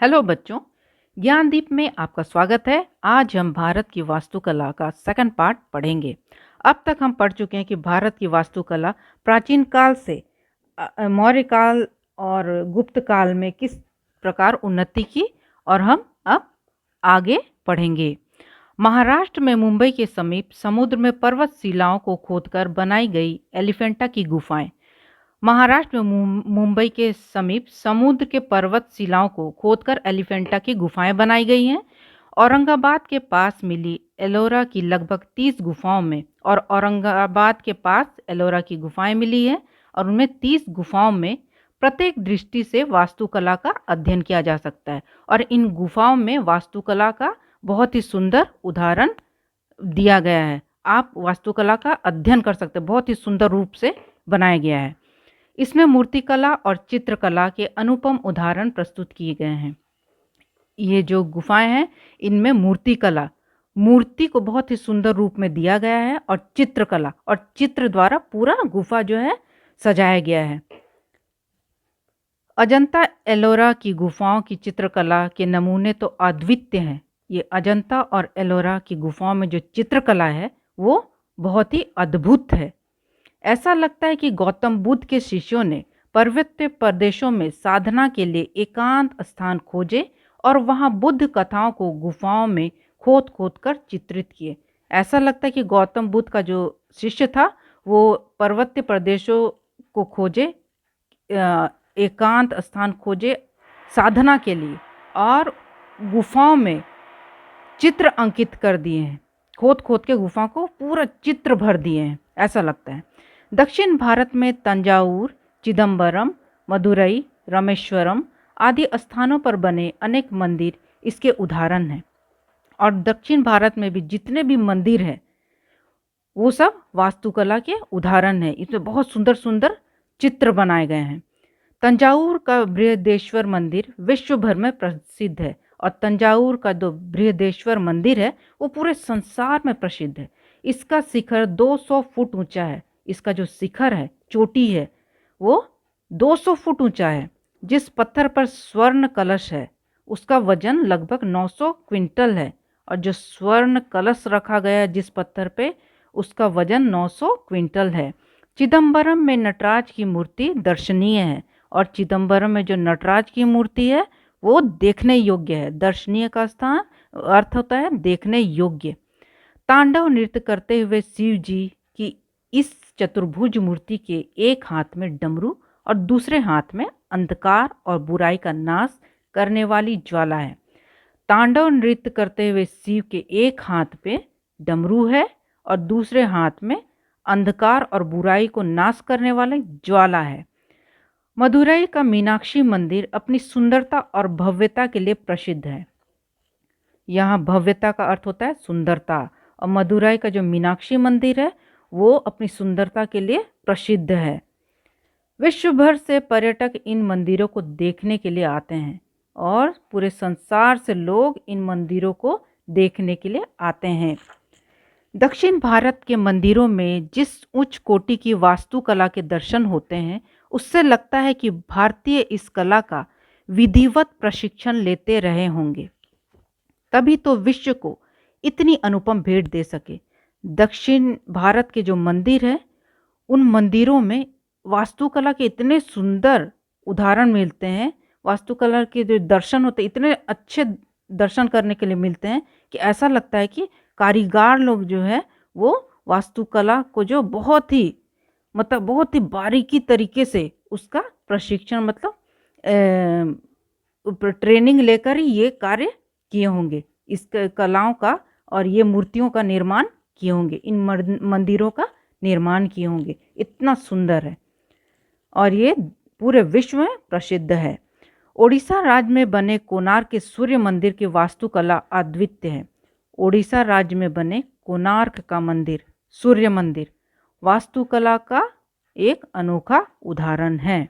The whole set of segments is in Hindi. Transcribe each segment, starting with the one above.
हेलो बच्चों, ज्ञानदीप में आपका स्वागत है। आज हम भारत की वास्तुकला का सेकंड पार्ट पढ़ेंगे। अब तक हम पढ़ चुके हैं कि भारत की वास्तुकला प्राचीन काल से मौर्य काल और गुप्त काल में किस प्रकार उन्नति की, और हम अब आगे पढ़ेंगे। महाराष्ट्र में मुंबई के समीप समुद्र में पर्वत शिलाओं को खोदकर बनाई गई एलिफेंटा की गुफाएं। महाराष्ट्र में मुंबई के समीप समुद्र के पर्वत शिलाओं को खोदकर एलिफेंटा की गुफाएं बनाई गई हैं। औरंगाबाद के पास मिली एलोरा की लगभग 30 गुफाओं में, और औरंगाबाद के पास एलोरा की गुफाएं मिली हैं और उनमें 30 गुफाओं में प्रत्येक दृष्टि से वास्तुकला का अध्ययन किया जा सकता है। और इन गुफाओं में वास्तुकला का बहुत ही सुंदर उदाहरण दिया गया है। आप वास्तुकला का अध्ययन कर सकते हैं, बहुत ही सुंदर रूप से बनाया गया है। इसमें मूर्तिकला और चित्रकला के अनुपम उदाहरण प्रस्तुत किए गए हैं। ये जो गुफाएं हैं, इनमें मूर्तिकला, मूर्ति को बहुत ही सुंदर रूप में दिया गया है, और चित्रकला और चित्र द्वारा पूरा गुफा जो है सजाया गया है। अजंता एलोरा की गुफाओं की चित्रकला के नमूने तो अद्वितीय हैं। ये अजंता और एलोरा की गुफाओं में जो चित्रकला है वो बहुत ही अद्भुत है। ऐसा लगता है कि गौतम बुद्ध के शिष्यों ने पर्वतीय प्रदेशों में साधना के लिए एकांत स्थान खोजे और वहां बुद्ध कथाओं को गुफाओं में खोद खोद कर चित्रित किए। ऐसा लगता है कि गौतम बुद्ध का जो शिष्य था वो पर्वतीय प्रदेशों को खोजे, एकांत स्थान खोजे साधना के लिए, और गुफाओं में चित्र अंकित कर दिए हैं। खोद खोद के गुफा को पूरा चित्र भर दिए हैं, ऐसा लगता है। दक्षिण भारत में तंजावुर, चिदम्बरम, मदुरई, रामेश्वरम आदि स्थानों पर बने अनेक मंदिर इसके उदाहरण हैं। और दक्षिण भारत में भी जितने भी मंदिर हैं वो सब वास्तुकला के उदाहरण हैं। इसमें बहुत सुंदर सुंदर चित्र बनाए गए हैं। तंजावुर का बृहदेश्वर मंदिर विश्व भर में प्रसिद्ध है, और तंजावुर का जो बृहदेश्वर मंदिर है वो पूरे संसार में प्रसिद्ध है। इसका शिखर 200 फुट ऊंचा है। इसका जो शिखर है, चोटी है, वो 200 फुट ऊंचा है। जिस पत्थर पर स्वर्ण कलश है उसका वजन लगभग 900 क्विंटल है, और जो स्वर्ण कलश रखा गया है जिस पत्थर पे, उसका वजन 900 क्विंटल है। चिदम्बरम में नटराज की मूर्ति दर्शनीय है, और चिदम्बरम में जो नटराज की मूर्ति है वो देखने योग्य है। दर्शनीय का स्थान अर्थ होता है देखने योग्य। तांडव नृत्य करते हुए शिव जी की इस चतुर्भुज मूर्ति के एक हाथ में डमरू और दूसरे हाथ में अंधकार और बुराई का नाश करने वाली ज्वाला है। तांडव नृत्य करते हुए शिव के एक हाथ पे डमरू है और दूसरे हाथ में अंधकार और बुराई को नाश करने वाली ज्वाला है। मदुरई का मीनाक्षी मंदिर अपनी सुंदरता और भव्यता के लिए प्रसिद्ध है। यहाँ भव्यता का अर्थ होता है सुंदरता, और मदुरई का जो मीनाक्षी मंदिर है वो अपनी सुंदरता के लिए प्रसिद्ध है। विश्व भर से पर्यटक इन मंदिरों को देखने के लिए आते हैं, और पूरे संसार से लोग इन मंदिरों को देखने के लिए आते हैं। दक्षिण भारत के मंदिरों में जिस उच्च कोटि की वास्तुकला के दर्शन होते हैं उससे लगता है कि भारतीय इस कला का विधिवत प्रशिक्षण लेते रहे होंगे, तभी तो विश्व को इतनी अनुपम भेंट दे सके। दक्षिण भारत के जो मंदिर हैं उन मंदिरों में वास्तुकला के इतने सुंदर उदाहरण मिलते हैं, वास्तुकला के जो दर्शन होते हैं इतने अच्छे दर्शन करने के लिए मिलते हैं कि ऐसा लगता है कि कारीगर लोग जो है वो वास्तुकला को जो बहुत ही बारीकी तरीके से उसका प्रशिक्षण ट्रेनिंग लेकर ही ये कार्य किए होंगे, इस कलाओं का और ये मूर्तियों का निर्माण किए होंगे, इन मंदिरों का निर्माण किए होंगे। इतना सुंदर है और ये पूरे विश्व में प्रसिद्ध है। ओडिशा राज्य में बने कोणार्क के सूर्य मंदिर की वास्तुकला अद्वितीय है। ओडिशा राज्य में बने कोणार्क का मंदिर, सूर्य मंदिर, वास्तुकला का एक अनोखा उदाहरण है।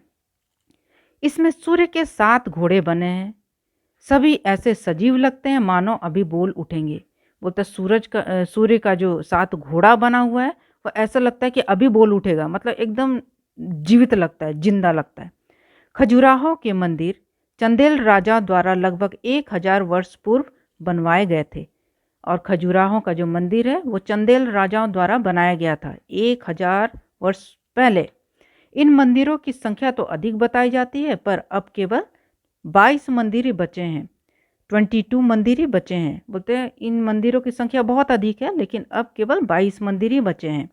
इसमें सूर्य के 7 घोड़े बने हैं। सभी ऐसे सजीव लगते हैं मानो अभी बोल उठेंगे। बोलते सूर्य का जो 7 घोड़ा बना हुआ है वो ऐसा लगता है कि अभी बोल उठेगा, मतलब एकदम जीवित लगता है, जिंदा लगता है। खजुराहो के मंदिर चंदेल राजा द्वारा लगभग 1000 वर्ष पूर्व बनवाए गए थे। और खजुराहो का जो मंदिर है वो चंदेल राजाओं द्वारा बनाया गया था 1000 वर्ष पहले। इन मंदिरों की संख्या तो अधिक बताई जाती है, पर अब केवल 22 मंदिर ही बचे हैं। 22 मंदिर ही बचे हैं। बोलते हैं इन मंदिरों की संख्या बहुत अधिक है, लेकिन अब केवल 22 मंदिर ही बचे हैं।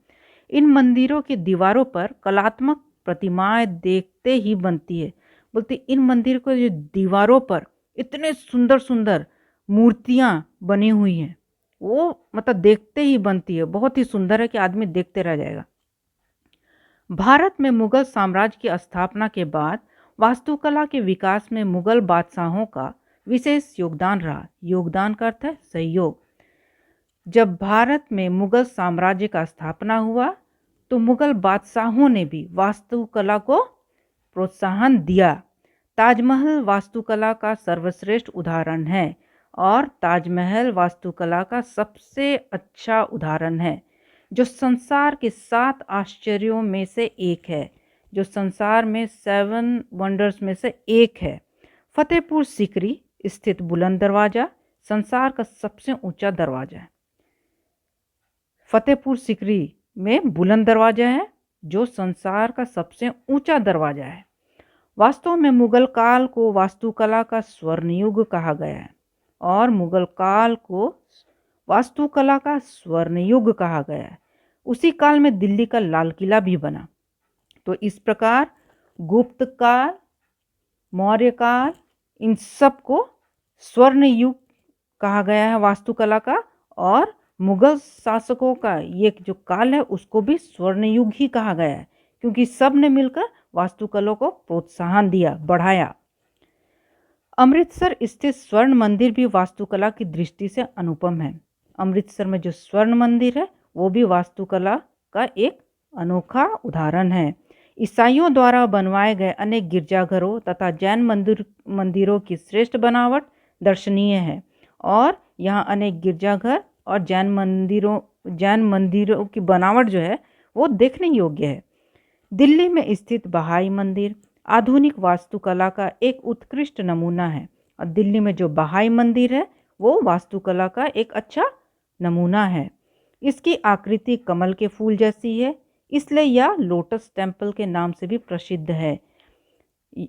इन मंदिरों की दीवारों पर कलात्मक प्रतिमाएं देखते ही बनती है। बोलते इन मंदिर को जो दीवारों पर इतने सुंदर सुंदर मूर्तियां बनी हुई हैं, वो मतलब देखते ही बनती है, बहुत ही सुंदर है कि आदमी देखते रह जाएगा। भारत में मुगल साम्राज्य की स्थापना के बाद वास्तुकला के विकास में मुगल बादशाहों का विशेष योगदान रहा। योगदान का अर्थ है सहयोग। जब भारत में मुगल साम्राज्य का स्थापना हुआ तो मुगल बादशाहों ने भी वास्तुकला को प्रोत्साहन दिया। ताजमहल वास्तुकला का सर्वश्रेष्ठ उदाहरण है और ताजमहल वास्तुकला का सबसे अच्छा उदाहरण है, जो संसार के 7 आश्चर्यों में से एक है, जो संसार में 7 वंडर्स में से एक है। फतेहपुर सीकरी स्थित बुलंद दरवाज़ा संसार का सबसे ऊंचा दरवाज़ा है। फतेहपुर सीकरी में बुलंद दरवाज़ा है जो संसार का सबसे ऊंचा दरवाज़ा है। वास्तव में मुगल काल को वास्तुकला का स्वर्ण युग कहा गया है और मुगल काल को वास्तुकला का स्वर्ण युग कहा गया है। उसी काल में दिल्ली का लाल किला भी बना। तो इस प्रकार गुप्त काल, मौर्य काल, इन सब को स्वर्ण युग कहा गया है वास्तुकला का, और मुगल शासकों का ये जो काल है उसको भी स्वर्ण युग ही कहा गया है, क्योंकि सब ने मिलकर वास्तुकला को प्रोत्साहन दिया, बढ़ाया। अमृतसर स्थित स्वर्ण मंदिर भी वास्तुकला की दृष्टि से अनुपम है। अमृतसर में जो स्वर्ण मंदिर है वो भी वास्तुकला का एक अनोखा उदाहरण है। ईसाइयों द्वारा बनवाए गए अनेक गिरजाघरों तथा जैन मंदिरों की श्रेष्ठ बनावट दर्शनीय है और यहाँ अनेक गिरजाघर और जैन मंदिरों की बनावट जो है वो देखने योग्य है। दिल्ली में स्थित बहाई मंदिर आधुनिक वास्तुकला का एक उत्कृष्ट नमूना है और दिल्ली में जो बहाई मंदिर है वो वास्तुकला का एक अच्छा नमूना है। इसकी आकृति कमल के फूल जैसी है, इसलिए यह लोटस टेम्पल के नाम से भी प्रसिद्ध है।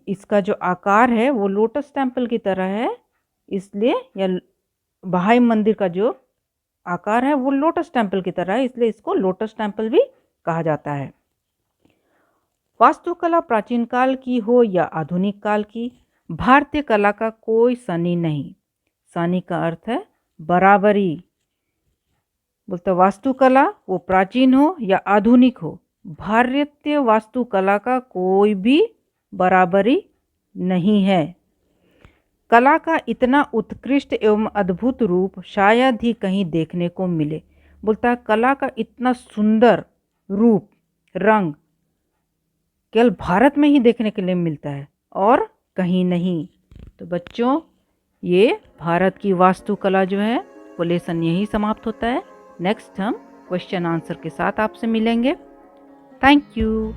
इसका जो आकार है वो लोटस टेम्पल की तरह है, इसलिए यह बहाई मंदिर का जो आकार है वो लोटस टेम्पल की तरह है, इसलिए इसको लोटस टेम्पल भी कहा जाता है। वास्तुकला प्राचीन काल की हो या आधुनिक काल की, भारतीय कला का कोई सनी नहीं। सनी का अर्थ है बराबरी। बोलते वास्तुकला वो प्राचीन हो या आधुनिक हो, भारतीय वास्तुकला का कोई भी बराबरी नहीं है। कला का इतना उत्कृष्ट एवं अद्भुत रूप शायद ही कहीं देखने को मिले। बोलता है कला का इतना सुंदर रूप, रंग केवल भारत में ही देखने के लिए मिलता है और कहीं नहीं। तो बच्चों, ये भारत की वास्तुकला जो है वो लेसन यही समाप्त होता है। नेक्स्ट हम क्वेश्चन आंसर के साथ आपसे मिलेंगे। Thank you.